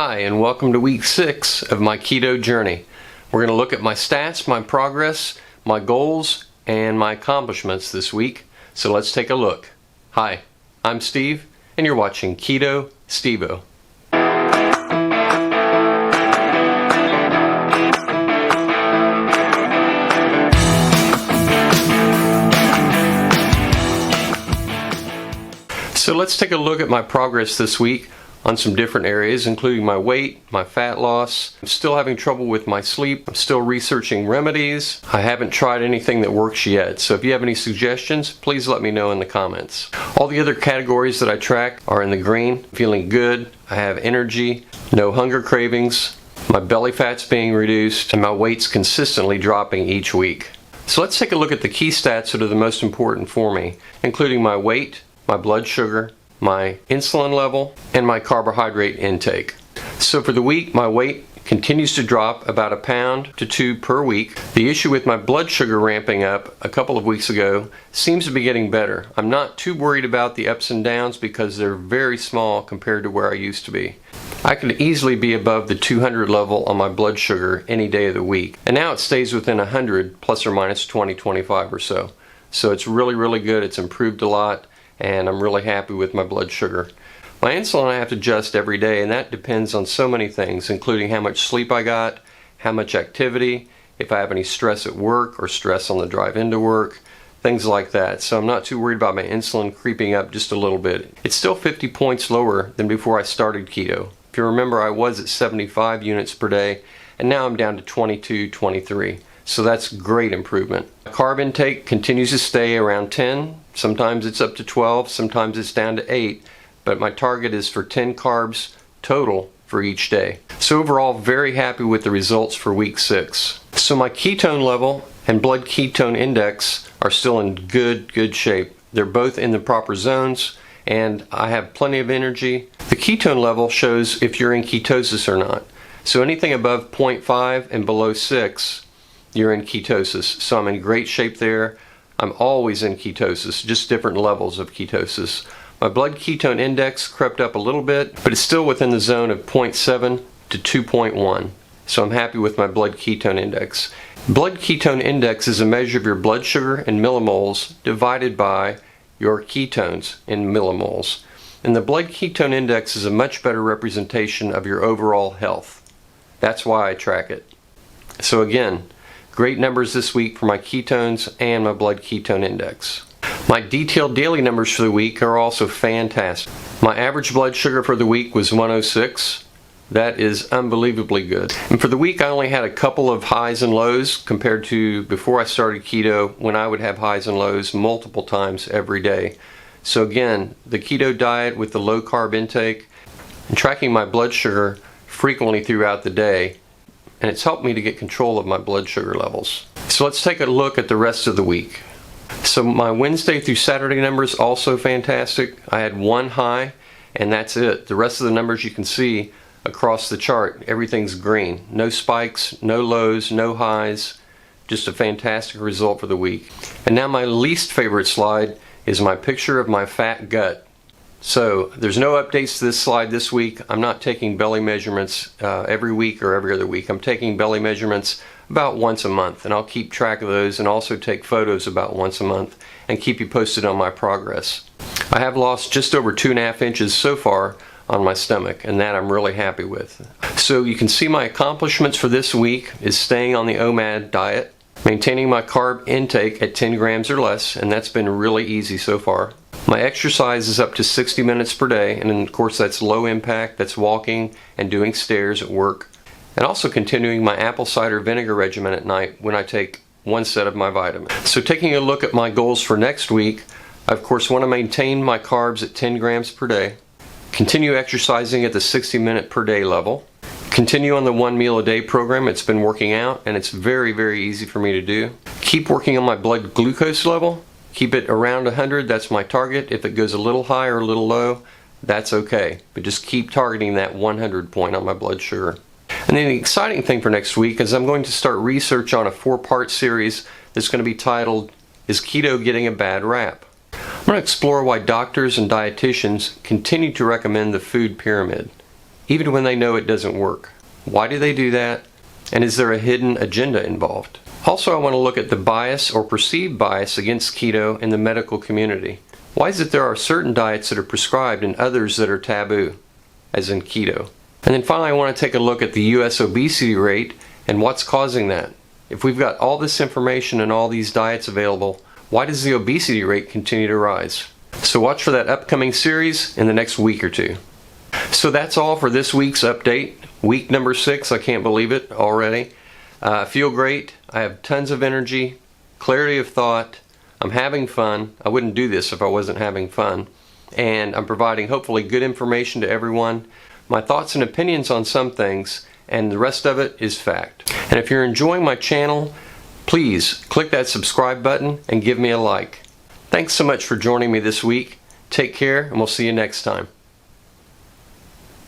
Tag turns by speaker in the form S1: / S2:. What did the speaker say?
S1: Hi, and welcome to week 6 of my keto journey. We're going to look at my stats, my progress, my goals, and my accomplishments this week. So let's take a look. Hi, I'm Steve, and you're watching Keto Stevo. So let's take a look at my progress this week on some different areas, including my weight, my fat loss. I'm still having trouble with my sleep. I'm still researching remedies. I haven't tried anything that works yet. So if you have any suggestions, please let me know in the comments. All the other categories that I track are in the green. Feeling good. I have energy, no hunger cravings. My belly fat's being reduced, and my weight's consistently dropping each week. So let's take a look at the key stats that are the most important for me, including my weight, my blood sugar, my insulin level, and my carbohydrate intake. So for the week, my weight continues to drop about 1 pound to 2 per week. The issue with my blood sugar ramping up a couple of weeks ago seems to be getting better. I'm not too worried about the ups and downs because they're very small compared to where I used to be. I could easily be above the 200 level on my blood sugar any day of the week, and now it stays within 100 plus or minus 20-25 or so. So it's really good. It's improved a lot, and I'm really happy with my blood sugar. My insulin I have to adjust every day, and that depends on so many things, including how much sleep I got, how much activity, if I have any stress at work or stress on the drive into work, things like that. So I'm not too worried about my insulin creeping up just a little bit. It's still 50 points lower than before I started keto. If you remember, I was at 75 units per day, and now I'm down to 22, 23. So that's great improvement. My carb intake continues to stay around 10. Sometimes it's up to 12, sometimes it's down to 8, but my target is for 10 carbs total for each day. So overall, very happy with the results for week 6. So my ketone level and blood ketone index are still in good shape. They're both in the proper zones, and I have plenty of energy. The ketone level shows if you're in ketosis or not. So anything above 0.5 and below 6, you're in ketosis. So I'm in great shape there. I'm always in ketosis, just different levels of ketosis. My blood ketone index crept up a little bit, but it's still within the zone of 0.7 to 2.1. So I'm happy with my blood ketone index. Blood ketone index is a measure of your blood sugar in millimoles divided by your ketones in millimoles. And the blood ketone index is a much better representation of your overall health. That's why I track it. So again, great numbers this week for my ketones and my blood ketone index. My detailed daily numbers for the week are also fantastic. My average blood sugar for the week was 106. That is unbelievably good. And for the week, I only had a couple of highs and lows compared to before I started keto, when I would have highs and lows multiple times every day. So again, the keto diet with the low carb intake and tracking my blood sugar frequently throughout the day, and it's helped me to get control of my blood sugar levels. So let's take a look at the rest of the week. So my Wednesday through Saturday numbers also fantastic. I had 1 high, and that's it. The rest of the numbers you can see across the chart, everything's green. No spikes, no lows, no highs. Just a fantastic result for the week. And now my least favorite slide is my picture of my fat gut. So there's no updates to this slide this week. I'm not taking belly measurements every week or every other week. I'm taking belly measurements about once a month, and I'll keep track of those and also take photos about once a month and keep you posted on my progress. I have lost just over 2.5 inches so far on my stomach, and that I'm really happy with. So you can see my accomplishments for this week is staying on the OMAD diet, maintaining my carb intake at 10 grams or less, and that's been really easy so far. My exercise is up to 60 minutes per day, and of course that's low impact, that's walking and doing stairs at work. And also continuing my apple cider vinegar regimen at night when I take 1 set of my vitamins. So taking a look at my goals for next week, I of course want to maintain my carbs at 10 grams per day, continue exercising at the 60-minute per day level, continue on the 1 meal a day program. It's been working out, and it's very easy for me to do. Keep working on my blood glucose level. Keep it around 100, that's my target. If it goes a little high or a little low, that's okay. But just keep targeting that 100 point on my blood sugar. And then the exciting thing for next week is I'm going to start research on a 4-part series that's going to be titled, Is Keto Getting a Bad Rap? I'm going to explore why doctors and dietitians continue to recommend the food pyramid. even when they know it doesn't work. Why do they do that? And is there a hidden agenda involved? Also, I want to look at the bias or perceived bias against keto in the medical community. Why is it there are certain diets that are prescribed and others that are taboo, as in keto? And then finally, I want to take a look at the U.S. obesity rate and what's causing that. If we've got all this information and all these diets available, why does the obesity rate continue to rise? So watch for that upcoming series in the next week or two. So that's all for this week's update. Week number 6, I can't believe it already. I feel great. I have tons of energy, clarity of thought. I'm having fun. I wouldn't do this if I wasn't having fun. And I'm providing hopefully good information to everyone. My thoughts and opinions on some things, and the rest of it is fact. And if you're enjoying my channel, please click that subscribe button and give me a like. Thanks so much for joining me this week. Take care, and we'll see you next time.